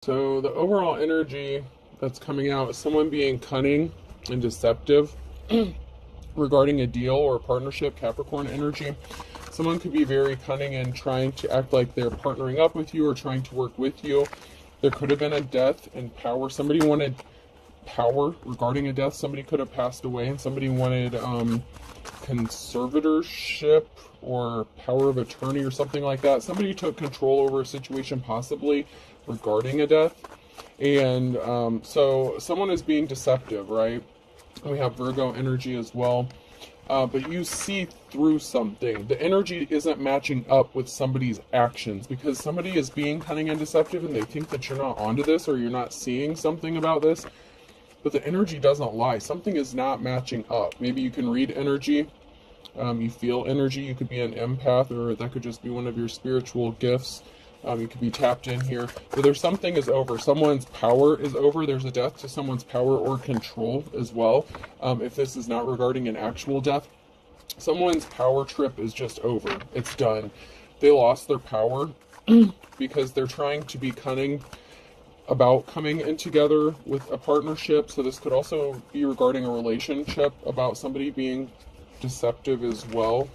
So the overall energy that's coming out is someone being cunning and deceptive regarding a deal or a partnership, Capricorn energy. Someone could be very cunning and trying to act like they're partnering up with you or trying to work with you. There could have been a death and power. Somebody wanted power regarding a death. Somebody could have passed away and somebody wanted conservatorship or power of attorney or something like that. Somebody took control over a situation possibly regarding a death. And so someone is being deceptive, right? We have Virgo energy as well. But you see through something. The energy isn't matching up with somebody's actions because somebody is being cunning and deceptive and they think that you're not onto this or you're not seeing something about this. But the energy doesn't lie. Something is not matching up. Maybe you can read energy. You feel energy. You could be an empath, or that could just be one of your spiritual gifts. You could be tapped in here. But there's something is over. Someone's power is over. There's a death to someone's power or control as well. If this is not regarding an actual death, someone's power trip is just over. It's done. They lost their power because they're trying to be cunning about coming in together with a partnership. So this could also be regarding a relationship, about somebody being deceptive as well.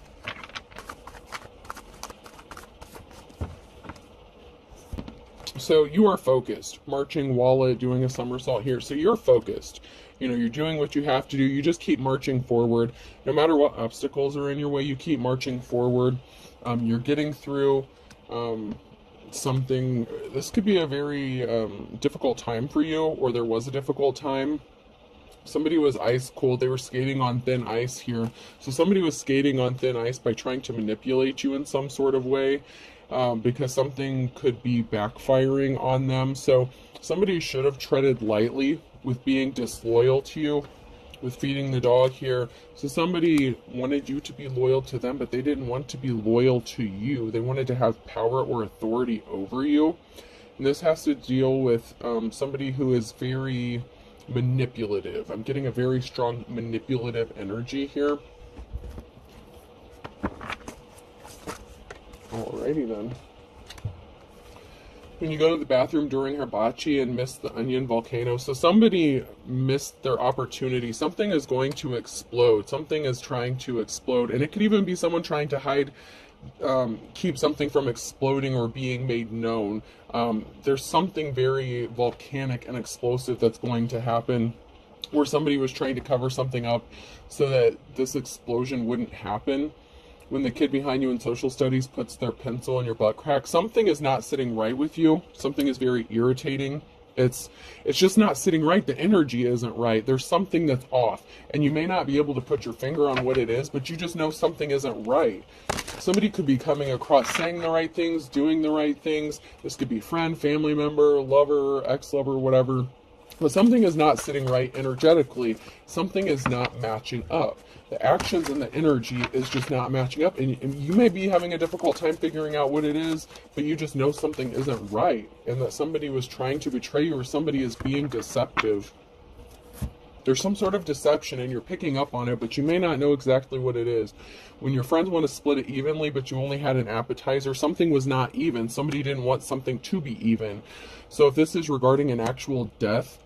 So you are focused, marching wallet, doing a somersault here. So you're focused. You know, you're doing what you have to do. You just keep marching forward. No matter what obstacles are in your way, you keep marching forward. You're getting through something. This could be a very difficult time for you, or there was a difficult time. Somebody was ice cold. They were skating on thin ice here. So somebody was skating on thin ice by trying to manipulate you in some sort of way. Because something could be backfiring on them. So somebody should have treaded lightly with being disloyal to you, with feeding the dog here. So somebody wanted you to be loyal to them, but they didn't want to be loyal to you. They wanted to have power or authority over you. And this has to deal with somebody who is very manipulative. I'm getting a very strong manipulative energy here. Alrighty then. When you go to the bathroom during hibachi and miss the onion volcano, so somebody missed their opportunity. Something is going to explode. Something is trying to explode. And it could even be someone trying to hide, keep something from exploding or being made known. There's something very volcanic and explosive that's going to happen, where somebody was trying to cover something up so that this explosion wouldn't happen. When the kid behind you in social studies puts their pencil in your butt crack, something is not sitting right with you. Something is very irritating. It's just not sitting right. The energy isn't right. There's something that's off. And you may not be able to put your finger on what it is, but you just know something isn't right. Somebody could be coming across saying the right things, doing the right things. This could be friend, family member, lover, ex-lover, whatever. But something is not sitting right energetically. Something is not matching up. The actions and the energy is just not matching up. And you may be having a difficult time figuring out what it is, but you just know something isn't right. And that somebody was trying to betray you, or somebody is being deceptive. There's some sort of deception and you're picking up on it, but you may not know exactly what it is. When your friends want to split it evenly, but you only had an appetizer, something was not even. Somebody didn't want something to be even. So if this is regarding an actual death,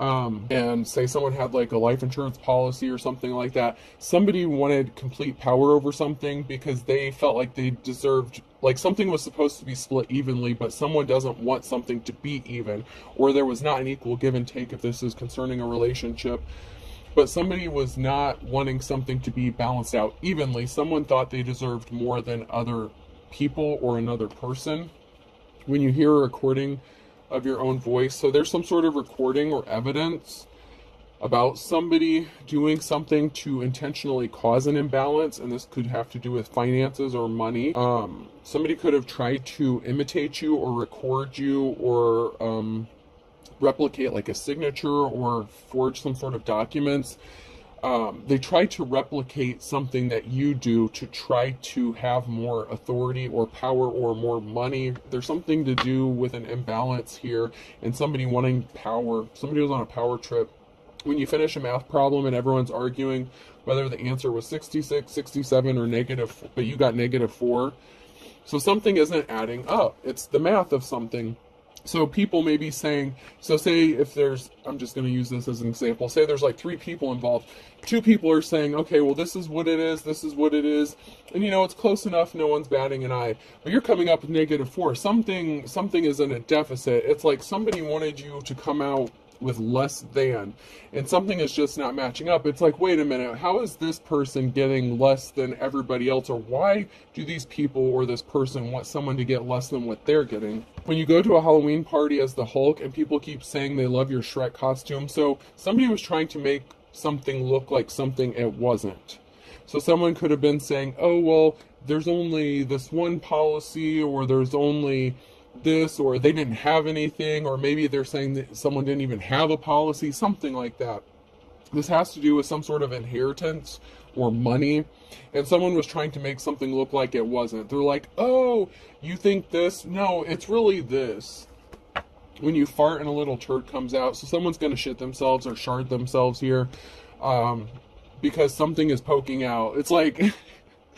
and say someone had like a life insurance policy or something like that, somebody wanted complete power over something because they felt like they deserved, like something was supposed to be split evenly, but someone doesn't want something to be even, or there was not an equal give and take if this is concerning a relationship. But somebody was not wanting something to be balanced out evenly. Someone thought they deserved more than other people or another person. When you hear a recording of your own voice, so there's some sort of recording or evidence about somebody doing something to intentionally cause an imbalance, and this could have to do with finances or money. Somebody could have tried to imitate you or record you or replicate like a signature or forge some sort of documents. They try to replicate something that you do to try to have more authority or power or more money. There's something to do with an imbalance here and somebody wanting power. Somebody was on a power trip. When you finish a math problem and everyone's arguing whether the answer was 66, 67, or negative, but you got -4. So something isn't adding up. It's the math of something. So people may be saying, so say if there's, I'm just going to use this as an example, say there's like 3 people involved. 2 people are saying, okay, well, this is what it is, this is what it is, and it's close enough, no one's batting an eye. But you're coming up with -4. Something is in a deficit. It's like somebody wanted you to come out with less than, and something is just not matching up. It's like, wait a minute, how is this person getting less than everybody else, or why do these people or this person want someone to get less than what they're getting? When you go to a Halloween party as the Hulk and people keep saying they love your Shrek costume, so somebody was trying to make something look like something it wasn't. So someone could have been saying, oh, well, there's only this one policy, or there's only this, or they didn't have anything, or maybe they're saying that someone didn't even have a policy, something like that. This has to do with some sort of inheritance or money, and someone was trying to make something look like it wasn't. They're like, oh, you think this? No, it's really this. When you fart and a little turd comes out, so someone's going to shit themselves or shard themselves here, because something is poking out. It's like,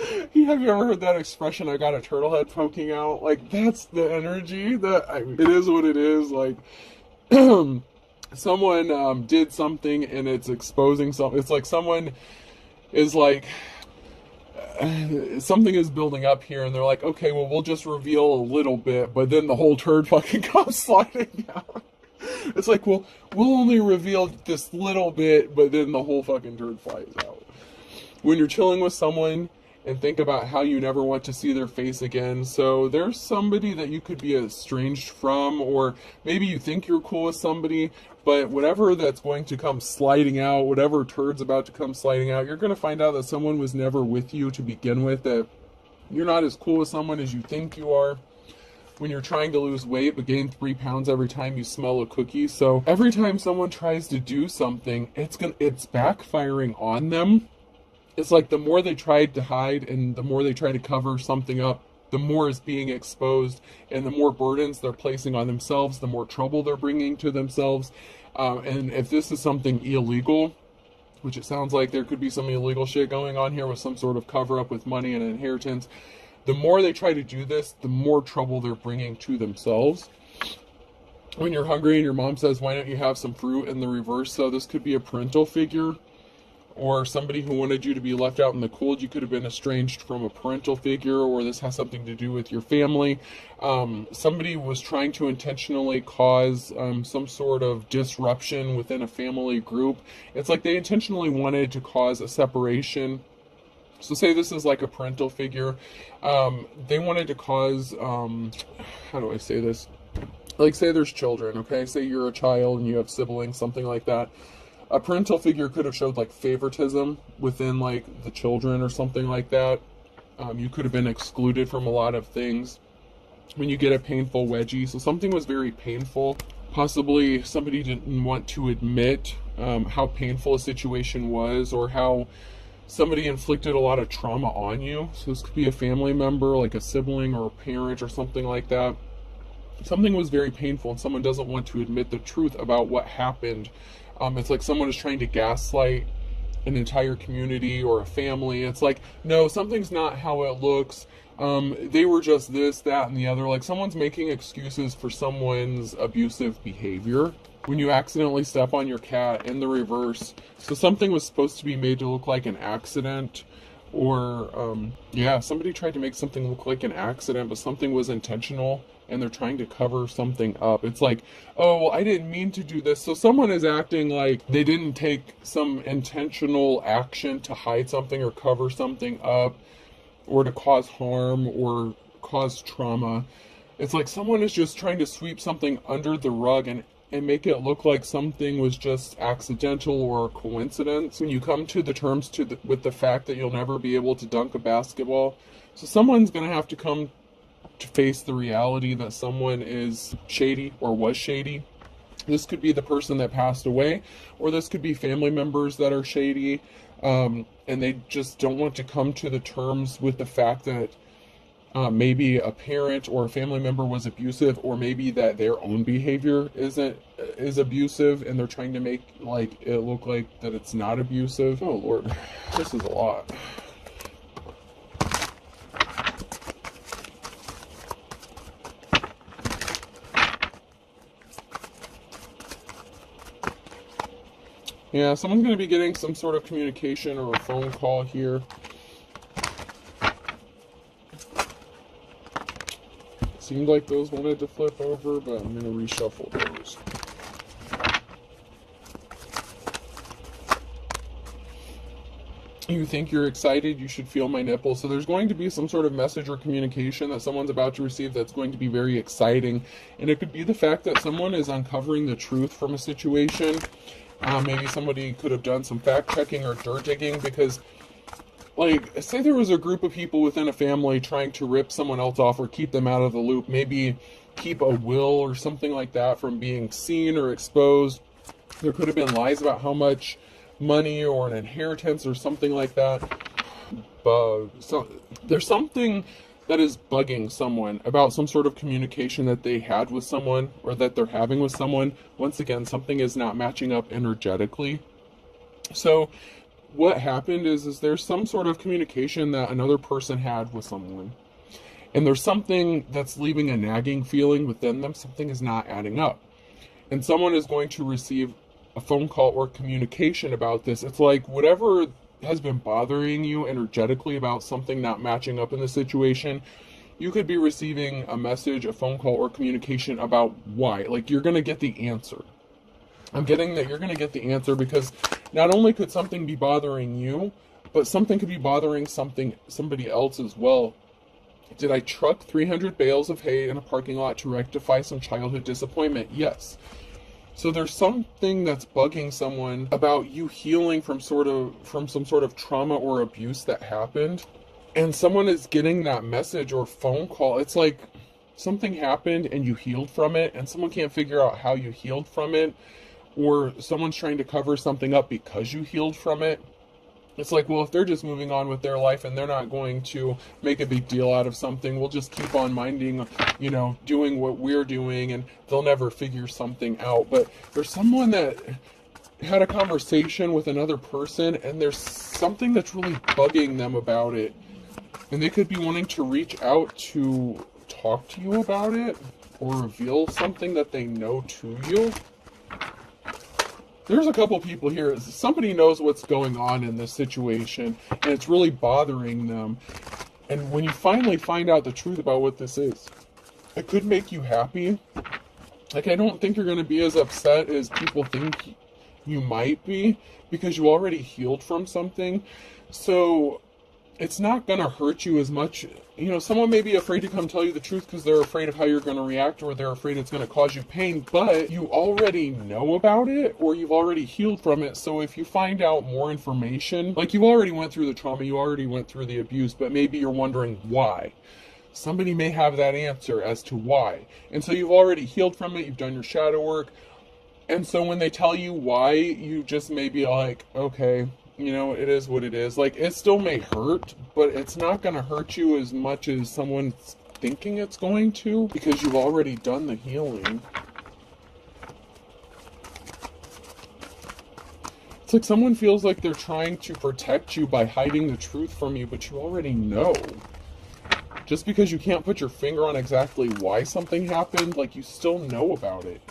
have you ever heard that expression, I got a turtle head poking out? Like, that's the energy it is what it is. Like, someone did something and it's exposing something. It's like someone is like, something is building up here, and they're like, okay, well, we'll just reveal a little bit, but then the whole turd fucking comes sliding out. It's like, well, we'll only reveal this little bit, but then the whole fucking turd flies out. When you're chilling with someone, and think about how you never want to see their face again. So there's somebody that you could be estranged from, or maybe you think you're cool with somebody, but whatever that's going to come sliding out, whatever turd's about to come sliding out, you're going to find out that someone was never with you to begin with, that you're not as cool with someone as you think you are. When you're trying to lose weight but gain 3 pounds every time you smell a cookie. So every time someone tries to do something, it's backfiring on them. It's like the more they tried to hide and the more they try to cover something up, the more is being exposed, and the more burdens they're placing on themselves, the more trouble they're bringing to themselves. And if this is something illegal, which it sounds like there could be some illegal shit going on here with some sort of cover up with money and inheritance, the more they try to do this, the more trouble they're bringing to themselves. When you're hungry and your mom says, why don't you have some fruit, in the reverse, so this could be a parental figure, or somebody who wanted you to be left out in the cold. You could have been estranged from a parental figure, or this has something to do with your family. Somebody was trying to intentionally cause some sort of disruption within a family group. It's like they intentionally wanted to cause a separation. So say this is like a parental figure. They wanted to cause, how do I say this? Like, say there's children, okay? Say you're a child and you have siblings, something like that. A parental figure could have showed like favoritism within like the children or something like that. You could have been excluded from a lot of things. When you get a painful wedgie, so something was very painful. Possibly somebody didn't want to admit how painful a situation was, or how somebody inflicted a lot of trauma on you. So this could be a family member, like a sibling or a parent or something like that. Something was very painful and someone doesn't want to admit the truth about what happened. It's like someone is trying to gaslight an entire community or a family. It's like, no, something's not how it looks. They were just this, that, and the other. Like, someone's making excuses for someone's abusive behavior. When you accidentally step on your cat, in the reverse. So something was supposed to be made to look like an accident. Or, somebody tried to make something look like an accident, but something was intentional, and they're trying to cover something up. It's like, oh, well, I didn't mean to do this. So someone is acting like they didn't take some intentional action to hide something or cover something up, or to cause harm or cause trauma. It's like someone is just trying to sweep something under the rug and make it look like something was just accidental or a coincidence. When you come to the terms with the fact that you'll never be able to dunk a basketball, so someone's going to have to come to face the reality that someone is shady or was shady. This could be the person that passed away, or this could be family members that are shady, and they just don't want to come to the terms with the fact that maybe a parent or a family member was abusive, or maybe that their own behavior is abusive, and they're trying to make like it look like that it's not abusive. Oh Lord, this is a lot. Yeah, someone's going to be getting some sort of communication or a phone call here. Seemed like those wanted to flip over, but I'm going to reshuffle those. You think you're excited, you should feel my nipple. So there's going to be some sort of message or communication that someone's about to receive that's going to be very exciting. And it could be the fact that someone is uncovering the truth from a situation. Maybe somebody could have done some fact checking or dirt digging, because, like, say there was a group of people within a family trying to rip someone else off or keep them out of the loop, maybe keep a will or something like that from being seen or exposed. There could have been lies about how much money or an inheritance or something like that. So there's something that is bugging someone about some sort of communication that they had with someone or that they're having with someone. Once again, something is not matching up energetically. So what happened is there's some sort of communication that another person had with someone, and there's something that's leaving a nagging feeling within them. Something is not adding up, and someone is going to receive a phone call or communication about this. It's like whatever has been bothering you energetically about something not matching up in the situation, you could be receiving a message, a phone call, or communication about why. Like, you're going to get the answer. I'm getting that you're going to get the answer, because not only could something be bothering you, but something could be bothering somebody else as well. Did I truck 300 bales of hay in a parking lot to rectify some childhood disappointment? Yes. So there's something that's bugging someone about you healing from some sort of trauma or abuse that happened. And someone is getting that message or phone call. It's like something happened and you healed from it, and someone can't figure out how you healed from it, or someone's trying to cover something up because you healed from it. It's like, well, if they're just moving on with their life and they're not going to make a big deal out of something, we'll just keep on minding, doing what we're doing, and they'll never figure something out. But there's someone that had a conversation with another person, and there's something that's really bugging them about it. And they could be wanting to reach out to talk to you about it or reveal something that they know to you. There's a couple people here. Somebody knows what's going on in this situation, and it's really bothering them. And when you finally find out the truth about what this is, it could make you happy. Like, I don't think you're going to be as upset as people think you might be, because you already healed from something. So it's not going to hurt you as much. Someone may be afraid to come tell you the truth because they're afraid of how you're going to react, or they're afraid it's going to cause you pain, but you already know about it, or you've already healed from it. So if you find out more information, like, you already went through the trauma, you already went through the abuse, but maybe you're wondering why. Somebody may have that answer as to why. And so you've already healed from it, you've done your shadow work. And so when they tell you why, you just may be like, okay, it is what it is. Like, it still may hurt, but it's not going to hurt you as much as someone's thinking it's going to, because you've already done the healing. It's like someone feels like they're trying to protect you by hiding the truth from you, but you already know. Just because you can't put your finger on exactly why something happened, like, you still know about it.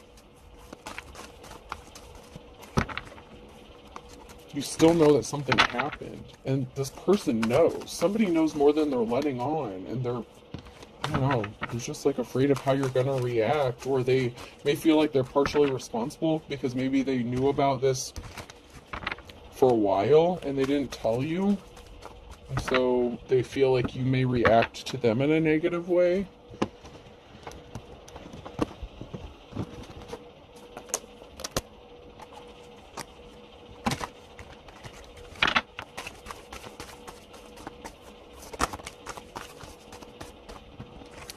You still know that something happened, and this person knows. Somebody knows more than they're letting on, and they're just like afraid of how you're gonna react, or they may feel like they're partially responsible because maybe they knew about this for a while and they didn't tell you, and so they feel like you may react to them in a negative way.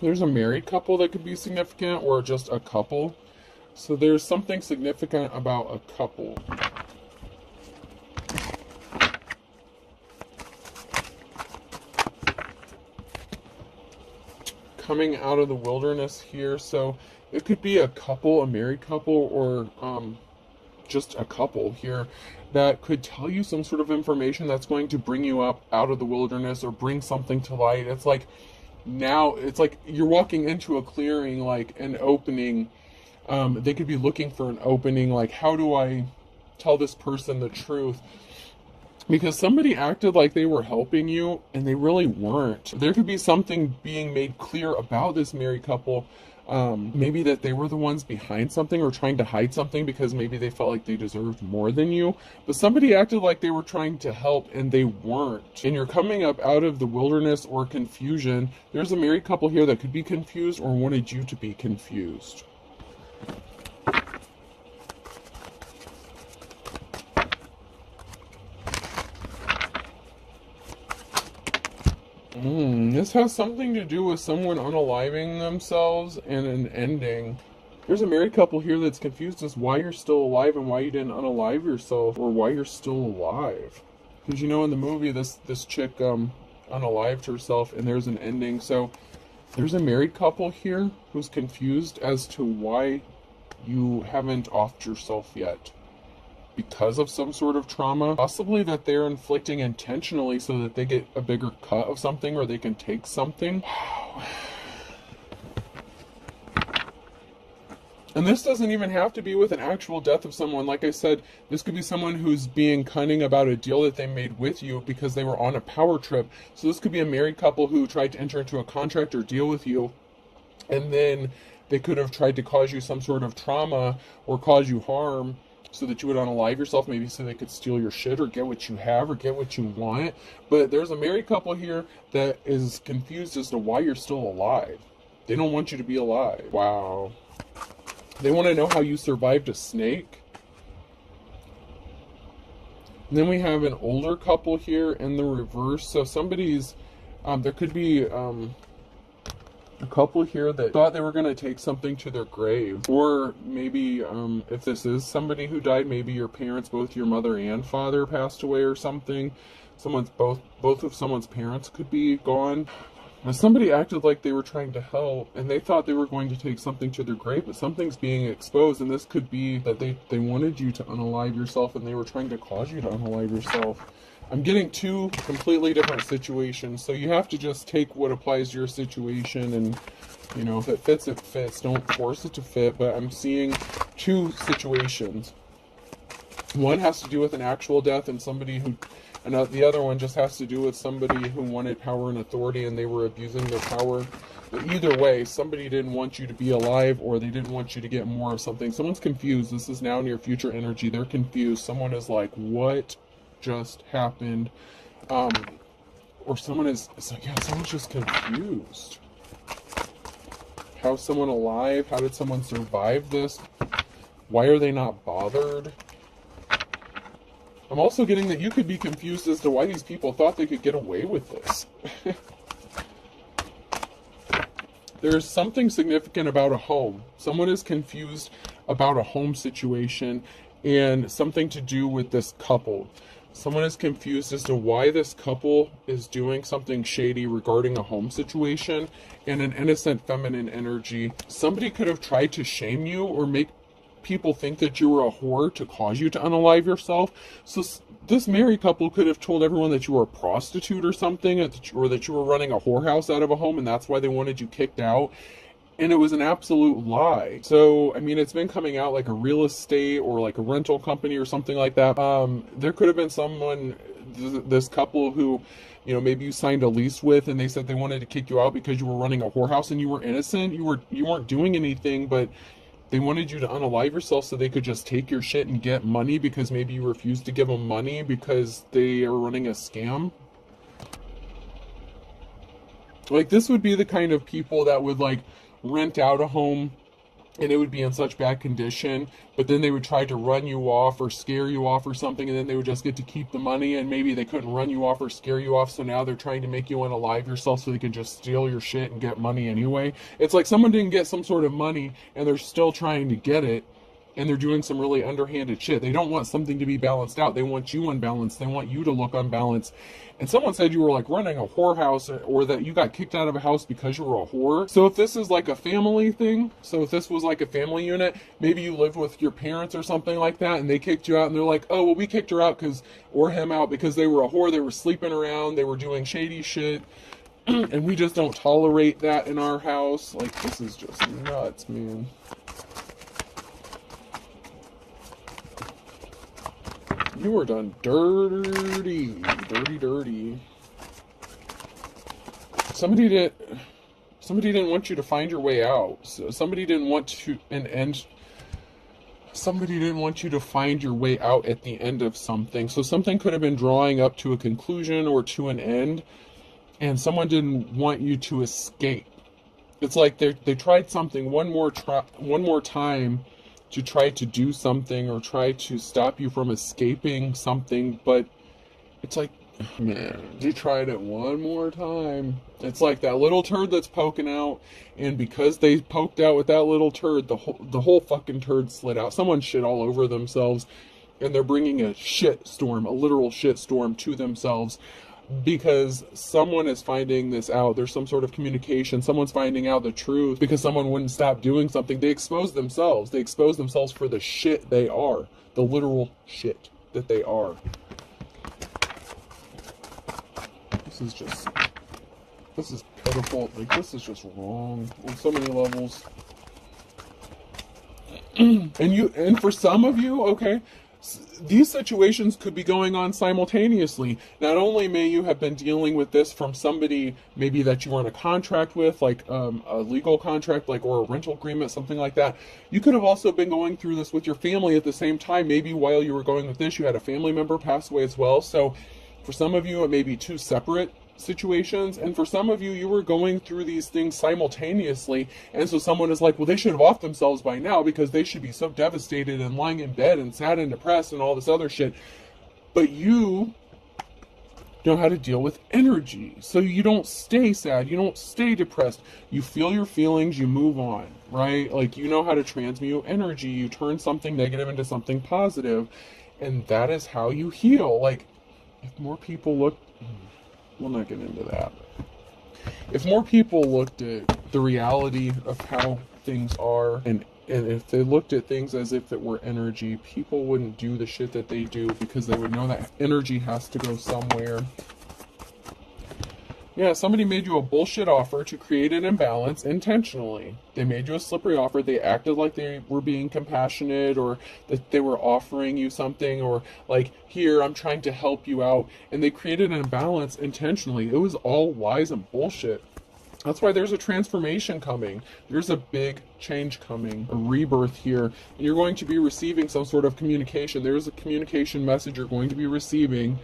There's a married couple that could be significant, or just a couple. So there's something significant about a couple. Coming out of the wilderness here. So it could be a couple, a married couple, or just a couple here that could tell you some sort of information that's going to bring you up out of the wilderness or bring something to light. It's like, now it's like you're walking into a clearing, like an opening. They could be looking for an opening, like, how do I tell this person the truth, because somebody acted like they were helping you and they really weren't. There could be something being made clear about this married couple. Maybe that they were the ones behind something or trying to hide something because maybe they felt like they deserved more than you. But somebody acted like they were trying to help and they weren't. And you're coming up out of the wilderness or confusion. There's a married couple here that could be confused or wanted you to be confused. This has something to do with someone unaliving themselves and an ending. There's a married couple here that's confused as why you're still alive and why you didn't unalive yourself, or why you're still alive. Because you know in the movie this chick unalived herself and there's an ending. So there's a married couple here who's confused as to why you haven't offed yourself yet. Because of some sort of trauma, possibly that they're inflicting intentionally so that they get a bigger cut of something or they can take something. Wow. And this doesn't even have to be with an actual death of someone. Like I said, this could be someone who's being cunning about a deal that they made with you because they were on a power trip. So this could be a married couple who tried to enter into a contract or deal with you, and then they could have tried to cause you some sort of trauma or cause you harm, so that you would unalive yourself, maybe so they could steal your shit or get what you have or get what you want. But there's a married couple here that is confused as to why you're still alive. They don't want you to be alive. Wow. They want to know how you survived a snake. And then we have an older couple here in the reverse. So somebody's, there could be a couple here that thought they were going to take something to their grave. Or maybe if this is somebody who died, maybe your parents, both your mother and father, passed away or something. Both of someone's parents could be gone. Now, somebody acted like they were trying to help and they thought they were going to take something to their grave, but something's being exposed, and this could be that they wanted you to unalive yourself and they were trying to cause you to unalive yourself. I'm getting two completely different situations, so you have to just take what applies to your situation, and you know, if it fits, it fits. Don't force it to fit. But I'm seeing two situations. One has to do with an actual death and somebody who, and the other one just has to do with somebody who wanted power and authority and they were abusing their power. But either way, somebody didn't want you to be alive, or they didn't want you to get more of something. Someone's confused. This is now near future energy. They're confused. Someone is like, what just happened? Or someone is, it's like, yeah, someone's just confused. How's someone alive? How did someone survive this? Why are they not bothered? I'm also getting that you could be confused as to why these people thought they could get away with this. There's something significant about a home. Someone is confused about a home situation and something to do with this couple. Someone is confused as to why this couple is doing something shady regarding a home situation and an innocent feminine energy. Somebody could have tried to shame you or make people think that you were a whore to cause you to unalive yourself. So this married couple could have told everyone that you were a prostitute or something, or that you were running a whorehouse out of a home, and that's why they wanted you kicked out. And it was an absolute lie. So, I mean, it's been coming out like a real estate or like a rental company or something like that. There could have been someone, this couple who, you know, maybe you signed a lease with, and they said they wanted to kick you out because you were running a whorehouse and you were innocent. You weren't doing anything, but they wanted you to unalive yourself so they could just take your shit and get money because maybe you refused to give them money because they are running a scam. Like, this would be the kind of people that would like rent out a home and it would be in such bad condition, but then they would try to run you off or scare you off or something, and then they would just get to keep the money, and maybe they couldn't run you off or scare you off, so now they're trying to make you unalive yourself so they can just steal your shit and get money anyway. It's like someone didn't get some sort of money and they're still trying to get it, and they're doing some really underhanded shit. They don't want something to be balanced out. They want you unbalanced. They want you to look unbalanced. And someone said you were like running a whorehouse, or that you got kicked out of a house because you were a whore. So if this is like a family thing, so if this was like a family unit, maybe you lived with your parents or something like that, and they kicked you out, and they're like, oh, well, we kicked her out or him out because they were a whore. They were sleeping around. They were doing shady shit. And we just don't tolerate that in our house. Like, this is just nuts, man. You were done dirty. Dirty, dirty. Somebody didn't want you to find your way out. So somebody didn't want to somebody didn't want you to find your way out at the end of something. So something could have been drawing up to a conclusion or to an end, and someone didn't want you to escape. It's like they tried something one more time to try to do something or try to stop you from escaping something, but it's like, man, they tried it one more time. It's like that little turd that's poking out, and because they poked out with that little turd, the whole fucking turd slid out. Someone shit all over themselves, and they're bringing a shit storm, a literal shit storm to themselves, because someone is finding this out. There's some sort of communication. Someone's finding out the truth because someone wouldn't stop doing something. They expose themselves. They expose themselves for the shit they are, the literal shit that they are. This is pitiful. Like, this is just wrong on so many levels. And for some of you, okay, these situations could be going on simultaneously. Not only may you have been dealing with this from somebody maybe that you were in a contract with, like a legal contract, like, or a rental agreement, something like that. You could have also been going through this with your family at the same time. Maybe while you were going with this, you had a family member pass away as well. So for some of you, it may be two separate situations, and for some of you, you were going through these things simultaneously, and so someone is like, well, they should have offed themselves by now because they should be so devastated and lying in bed and sad and depressed and all this other shit. But you know how to deal with energy, so you don't stay sad, you don't stay depressed, you feel your feelings, you move on, right? Like, you know how to transmute energy, you turn something negative into something positive, and that is how you heal. Like, if more people look, we'll not get into that. If more people looked at the reality of how things are, and if they looked at things as if it were energy, people wouldn't do the shit that they do because they would know that energy has to go somewhere. Yeah, somebody made you a bullshit offer to create an imbalance intentionally. They made you a slippery offer. They acted like they were being compassionate, or that they were offering you something, or like, here, I'm trying to help you out. And they created an imbalance intentionally. It was all lies and bullshit. That's why there's a transformation coming. There's a big change coming, a rebirth here. And you're going to be receiving some sort of communication. There's a communication message you're going to be receiving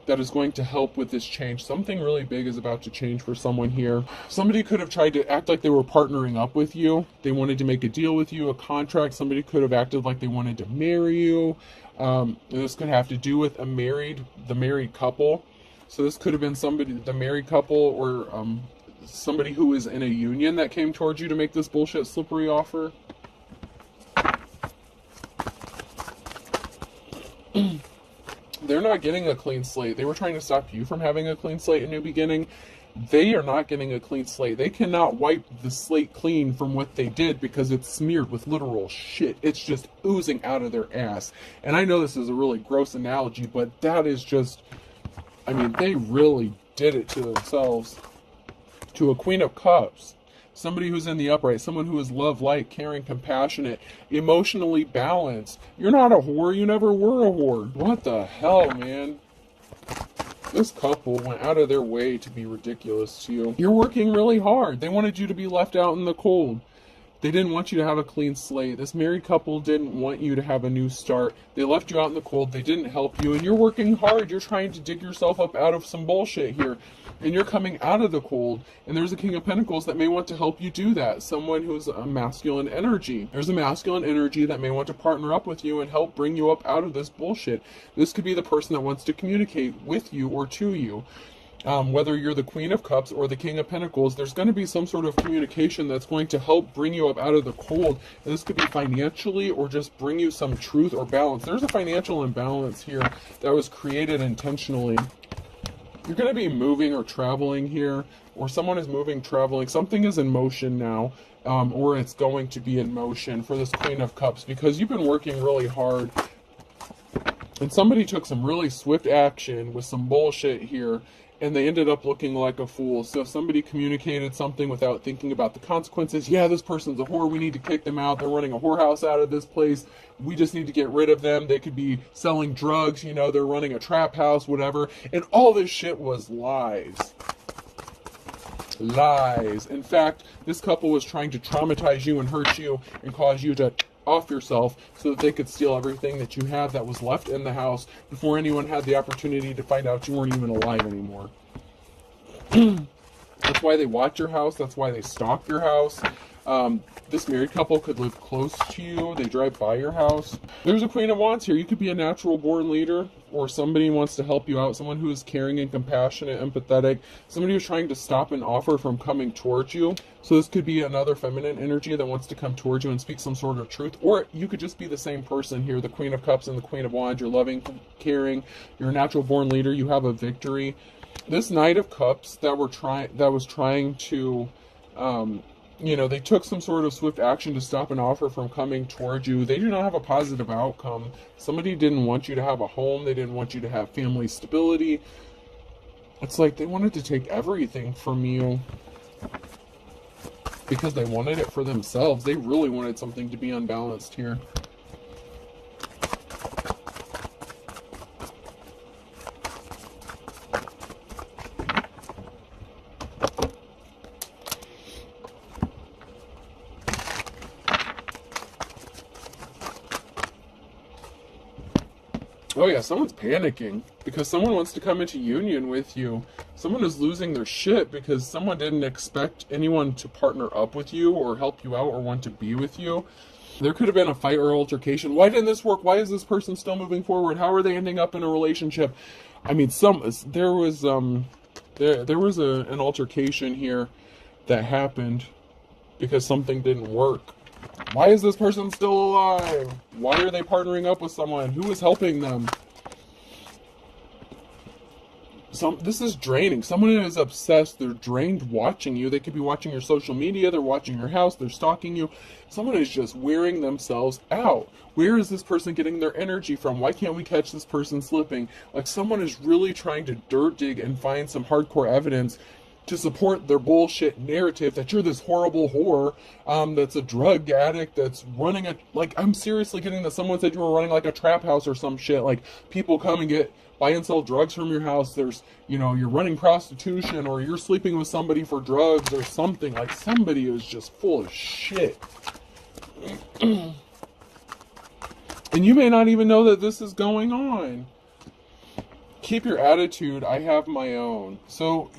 that is going to help with this change. Something really big is about to change for someone here. Somebody could have tried to act like they were partnering up with you. They wanted to make a deal with you, a contract. Somebody could have acted like they wanted to marry you. This could have to do with the married couple. So this could have been somebody, the married couple, or somebody who is in a union that came towards you to make this bullshit slippery offer. They're not getting a clean slate. They were trying to stop you from having a clean slate, a new beginning. They are not getting a clean slate. They cannot wipe the slate clean from what they did because it's smeared with literal shit. It's just oozing out of their ass. And I know this is a really gross analogy, but that is just, I mean, they really did it to themselves. To a Queen of Cups. Somebody who's in the upright, someone who is love, light, caring, compassionate, emotionally balanced. You're not a whore, you never were a whore. What the hell, man? This couple went out of their way to be ridiculous to you. You're working really hard. They wanted you to be left out in the cold. They didn't want you to have a clean slate. This married couple didn't want you to have a new start. They left you out in the cold. They didn't help you. And you're working hard. You're trying to dig yourself up out of some bullshit here. And you're coming out of the cold. And there's a King of Pentacles that may want to help you do that. Someone who's a masculine energy. There's a masculine energy that may want to partner up with you and help bring you up out of this bullshit. This could be the person that wants to communicate with you or to you. Whether you're the Queen of Cups or the King of Pentacles, there's going to be some sort of communication that's going to help bring you up out of the cold. And this could be financially or just bring you some truth or balance. There's a financial imbalance here that was created intentionally. You're going to be moving or traveling here, or someone is moving, traveling. Something is in motion now, or it's going to be in motion for this Queen of Cups because you've been working really hard. And somebody took some really swift action with some bullshit here, and they ended up looking like a fool. So if somebody communicated something without thinking about the consequences, yeah, this person's a whore, we need to kick them out, they're running a whorehouse out of this place, we just need to get rid of them, they could be selling drugs, you know, they're running a trap house, whatever. And all this shit was lies. Lies. In fact, this couple was trying to traumatize you and hurt you and cause you to off yourself so that they could steal everything that you have that was left in the house before anyone had the opportunity to find out you weren't even alive anymore. That's why they watch your house. That's why they stalk your house. This married couple could live close to you. They drive by your house. There's a Queen of Wands here. You could be a natural born leader, or somebody who wants to help you out. Someone who is caring and compassionate, empathetic. Somebody who's trying to stop an offer from coming towards you. So this could be another feminine energy that wants to come towards you and speak some sort of truth. Or you could just be the same person here. The Queen of Cups and the Queen of Wands. You're loving, caring. You're a natural born leader. You have a victory. This Knight of Cups that was trying to, you know, they took some sort of swift action to stop an offer from coming towards you. They do not have a positive outcome. Somebody didn't want you to have a home. They didn't want you to have family stability. It's like they wanted to take everything from you because they wanted it for themselves. They really wanted something to be unbalanced here. Oh yeah, someone's panicking because someone wants to come into union with you. Someone is losing their shit because someone didn't expect anyone to partner up with you or help you out or want to be with you. There could have been a fight or altercation. Why didn't this work? Why is this person still moving forward? How are they ending up in a relationship? I mean, there was an altercation here that happened because something didn't work. Why is this person still alive? Why are they partnering up with someone? Who is helping them? This is draining. Someone is obsessed. They're drained watching you. They could be watching your social media. They're watching your house. They're stalking you. Someone is just wearing themselves out. Where is this person getting their energy from? Why can't we catch this person slipping? Like someone is really trying to dirt dig and find some hardcore evidence to support their bullshit narrative that you're this horrible whore, that's a drug addict, that's running a, like, I'm seriously getting that someone said you were running like a trap house or some shit, like, people come and buy and sell drugs from your house, there's, you know, you're running prostitution, or you're sleeping with somebody for drugs, or something, like, somebody is just full of shit. And you may not even know that this is going on. Keep your attitude, I have my own. So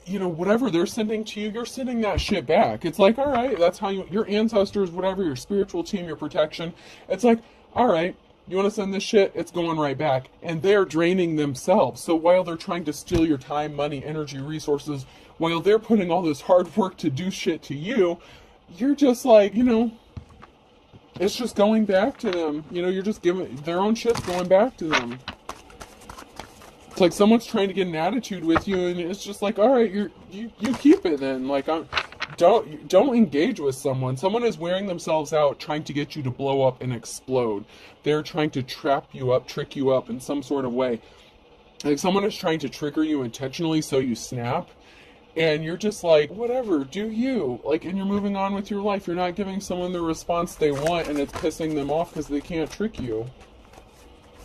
you know, whatever they're sending to you, you're sending that shit back. It's like, all right, that's how your ancestors, whatever, your spiritual team, your protection. It's like, all right, you want to send this shit? It's going right back. And they're draining themselves. So while they're trying to steal your time, money, energy, resources, while they're putting all this hard work to do shit to you, you're just like, you know, it's just going back to them. You know, you're just giving their own shit's going back to them. It's like someone's trying to get an attitude with you, and it's just like, all right, you keep it then. Like, don't engage with someone. Someone is wearing themselves out, trying to get you to blow up and explode. They're trying to trap you up, trick you up in some sort of way. Like someone is trying to trigger you intentionally so you snap, and you're just like, whatever, do you? Like, and you're moving on with your life. You're not giving someone the response they want, and it's pissing them off because they can't trick you.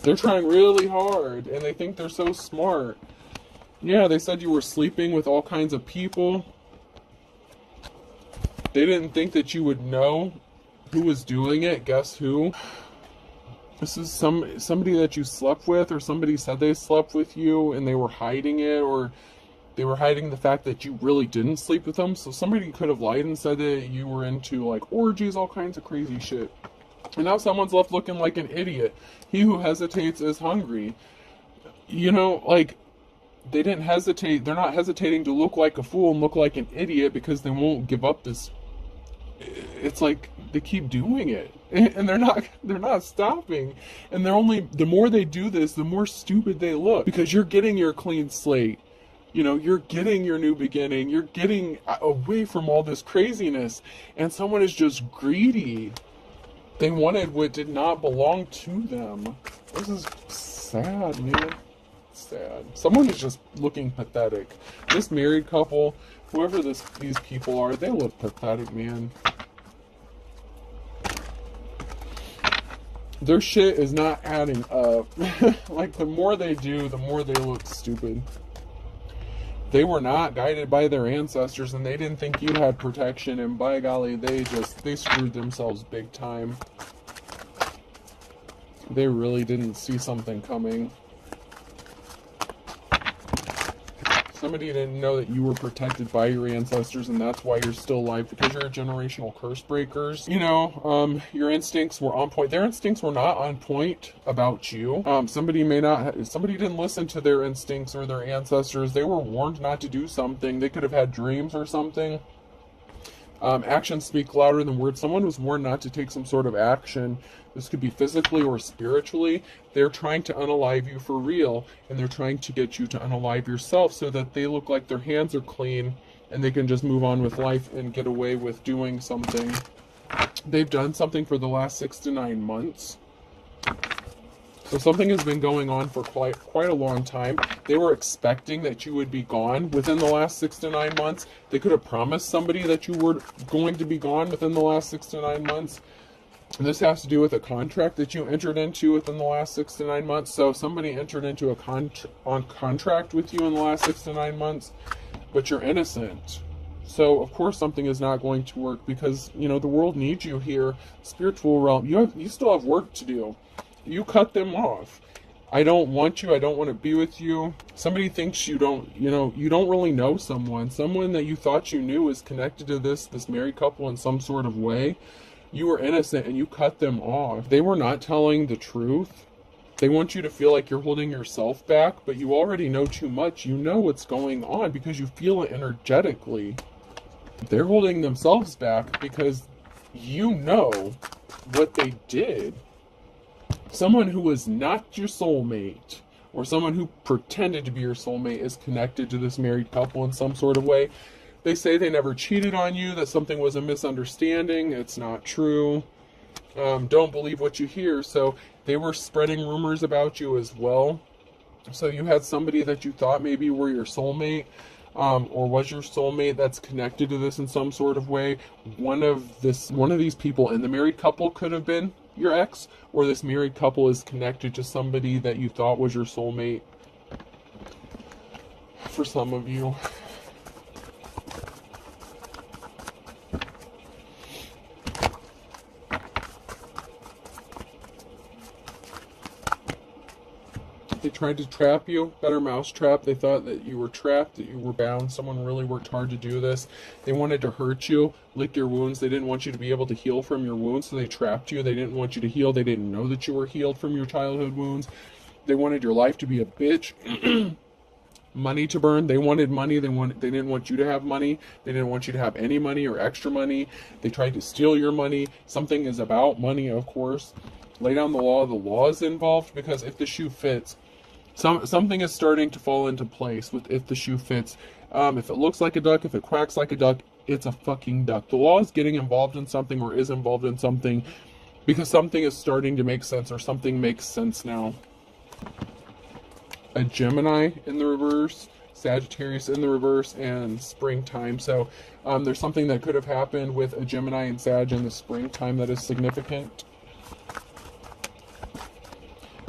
They're trying really hard, and they think they're so smart. Yeah, they said you were sleeping with all kinds of people. They didn't think that you would know who was doing it. Guess who? This is somebody that you slept with, or somebody said they slept with you, and they were hiding it, or they were hiding the fact that you really didn't sleep with them. So somebody could have lied and said that you were into, like, orgies, all kinds of crazy shit. And now someone's left looking like an idiot. He who hesitates is hungry. You know, like, they didn't hesitate. They're not hesitating to look like a fool and look like an idiot because they won't give up this. It's like they keep doing it, and they're not stopping. And the more they do this, the more stupid they look, because you're getting your clean slate. You know, you're getting your new beginning. You're getting away from all this craziness, and someone is just greedy. They wanted what did not belong to them. This is sad, man. sad. Someone is just looking pathetic. This married couple, whoever these people are, they look pathetic, man. Their shit is not adding up. Like, the more they do, the more they look stupid. They were not guided by their ancestors, and they didn't think you had protection, and by golly, they screwed themselves big time. They really didn't see something coming. Somebody didn't know that you were protected by your ancestors, and that's why you're still alive, because you're generational curse breakers. You know, your instincts were on point. Their instincts were not on point about you. Somebody didn't listen to their instincts or their ancestors. They were warned not to do something. They could have had dreams or something. Actions speak louder than words. Someone was warned not to take some sort of action. This could be physically or spiritually. They're trying to unalive you for real, and they're trying to get you to unalive yourself so that they look like their hands are clean and they can just move on with life and get away with doing something. They've done something for the last 6 to 9 months. So something has been going on for quite a long time. They were expecting that you would be gone within the last 6 to 9 months. They could have promised somebody that you were going to be gone within the last 6 to 9 months. And this has to do with a contract that you entered into within the last 6 to 9 months. So somebody entered into a contract with you in the last 6 to 9 months, but you're innocent. So of course something is not going to work, because, you know, the world needs you here. Spiritual realm, you still have work to do. You cut them off. I don't want you. I don't want to be with you. Somebody thinks you don't really know someone. Someone that you thought you knew is connected to this married couple in some sort of way. You were innocent and you cut them off. They were not telling the truth. They want you to feel like you're holding yourself back, but you already know too much. You know what's going on because you feel it energetically. They're holding themselves back because you know what they did. Someone who was not your soulmate, or someone who pretended to be your soulmate, is connected to this married couple in some sort of way. They say they never cheated on you, that something was a misunderstanding. It's not true. Don't believe what you hear. So they were spreading rumors about you as well. So you had somebody that you thought maybe were your soulmate, or was your soulmate, that's connected to this in some sort of way. One of these people in the married couple could have been your ex, or this married couple is connected to somebody that you thought was your soulmate. For some of you. They tried to trap you, better mousetrap. They thought that you were trapped, that you were bound. Someone really worked hard to do this. They wanted to hurt you, lick your wounds. They didn't want you to be able to heal from your wounds, so they trapped you. They didn't want you to heal. They didn't know that you were healed from your childhood wounds. They wanted your life to be a bitch. Money to burn. They wanted money. They didn't want you to have money. They didn't want you to have any money or extra money. They tried to steal your money. Something is about money, of course. Lay down the law. The law is involved, because if the shoe fits, something is starting to fall into place with if the shoe fits. If it looks like a duck, if it quacks like a duck, it's a fucking duck. The law is getting involved in something, or is involved in something, because something is starting to make sense, or something makes sense now. A Gemini in the reverse, Sagittarius in the reverse, and springtime. So there's something that could have happened with a Gemini and Sag in the springtime that is significant.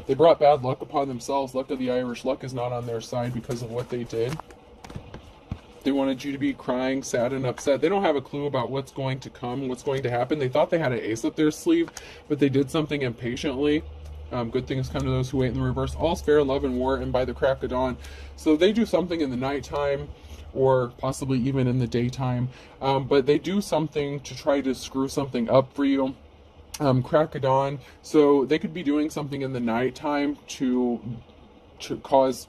They brought bad luck upon themselves. Luck of the Irish. Luck is not on their side because of what they did. They wanted you to be crying, sad, and upset. They don't have a clue about what's going to come, what's going to happen. They thought they had an ace up their sleeve, but they did something impatiently. Good things come to those who wait in the reverse. All's fair in love and war, and by the crack of dawn. So they do something in the nighttime, or possibly even in the daytime. But they do something to try to screw something up for you. Crack of dawn. So they could be doing something in the nighttime to cause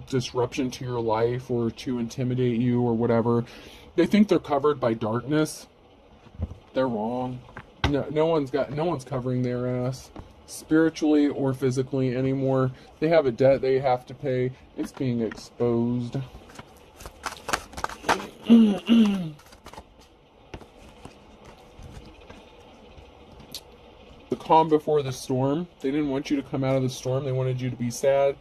disruption to your life, or to intimidate you, or whatever. They think they're covered by darkness. They're wrong. No one's covering their ass, spiritually or physically, anymore. They have a debt they have to pay. It's being exposed. The calm before the storm. They didn't want you to come out of the storm. They wanted you to be sad.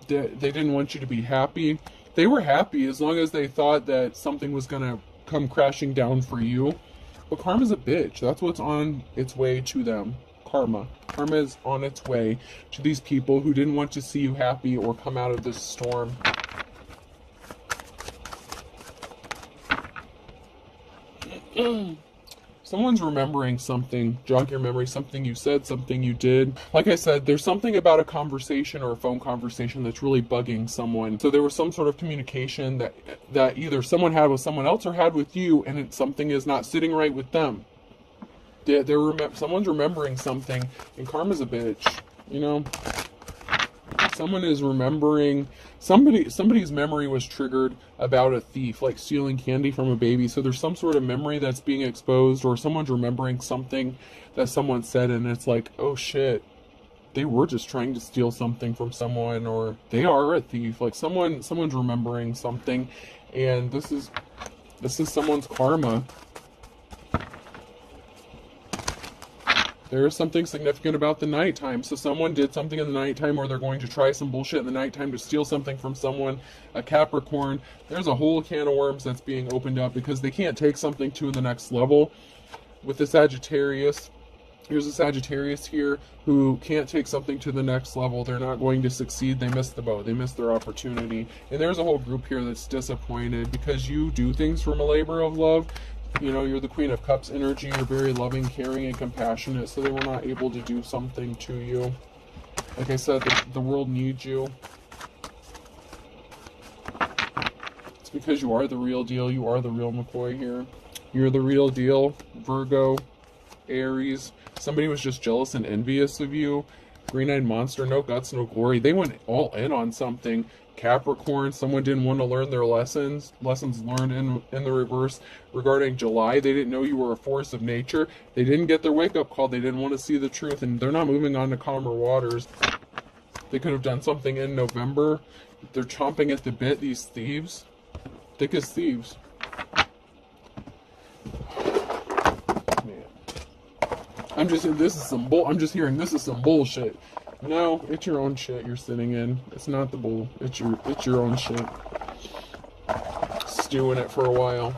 They didn't want you to be happy. They were happy as long as they thought that something was going to come crashing down for you. But karma's a bitch. That's what's on its way to them. Karma. Karma is on its way to these people who didn't want to see you happy or come out of this storm. Someone's remembering something, jog your memory, something you said, something you did. Like I said, there's something about a conversation or a phone conversation that's really bugging someone. So there was some sort of communication that either someone had with someone else or had with you, and something is not sitting right with them. Someone's remembering something, and karma's a bitch, you know? Someone is remembering, somebody's memory was triggered about a thief, like stealing candy from a baby. So there's some sort of memory that's being exposed, or someone's remembering something that someone said, and it's like, oh shit, they were just trying to steal something from someone, or they are a thief. Like someone's remembering something, and this is someone's karma. There is something significant about the nighttime. So someone did something in the nighttime, or they're going to try some bullshit in the nighttime to steal something from someone. A Capricorn. There's a whole can of worms that's being opened up because they can't take something to the next level. With the Sagittarius, here's a Sagittarius here who can't take something to the next level. They're not going to succeed. They missed the boat. They missed their opportunity. And there's a whole group here that's disappointed because you do things from a labor of love. You know, you're the Queen of Cups energy. You're very loving, caring, and compassionate. So they were not able to do something to you. Like I said, the world needs you. It's because you are the real deal. You are the real McCoy here. You're the real deal. Virgo, Aries. Somebody was just jealous and envious of you. Green-eyed monster, no guts, no glory. They went all in on something. Capricorn, someone didn't want to learn their lessons learned in the reverse. Regarding July, they didn't know you were a force of nature. They didn't get their wake-up call. They didn't want to see the truth, and they're not moving on to calmer waters. They could have done something in November. They're chomping at the bit, these thieves. Thick as thieves. Man. I'm just hearing this is some bullshit. No, it's your own shit you're sitting in. It's not the bull. It's your own shit. Stew in it for a while.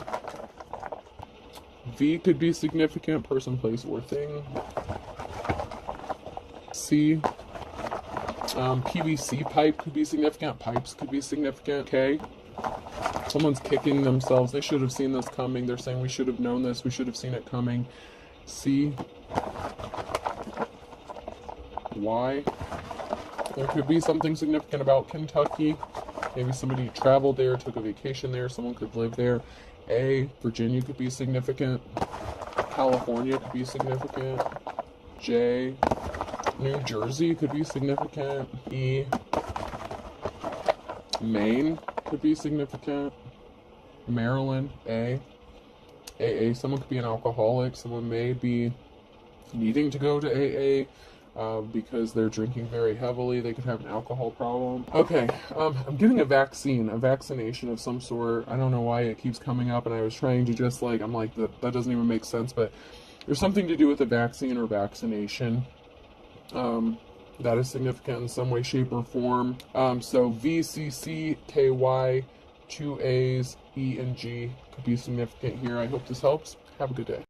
V could be significant. Person, place, or thing. C. PVC pipe could be significant. Pipes could be significant. K. Someone's kicking themselves. They should have seen this coming. They're saying we should have known this. We should have seen it coming. C. Y. There could be something significant about Kentucky. Maybe somebody traveled there, took a vacation there. Someone could live there. A. Virginia could be significant. California could be significant. J. New Jersey could be significant. E. Maine could be significant. Maryland. A. AA. Someone could be an alcoholic. Someone may be needing to go to AA. Because they're drinking very heavily. They could have an alcohol problem. Okay, I'm getting a vaccination of some sort. I don't know why it keeps coming up, and I was trying to just I'm like, that doesn't even make sense, but there's something to do with a vaccine or vaccination. That is significant in some way, shape, or form. So V, C, C, K, Y, 2 A's, E, and G could be significant here. I hope this helps. Have a good day.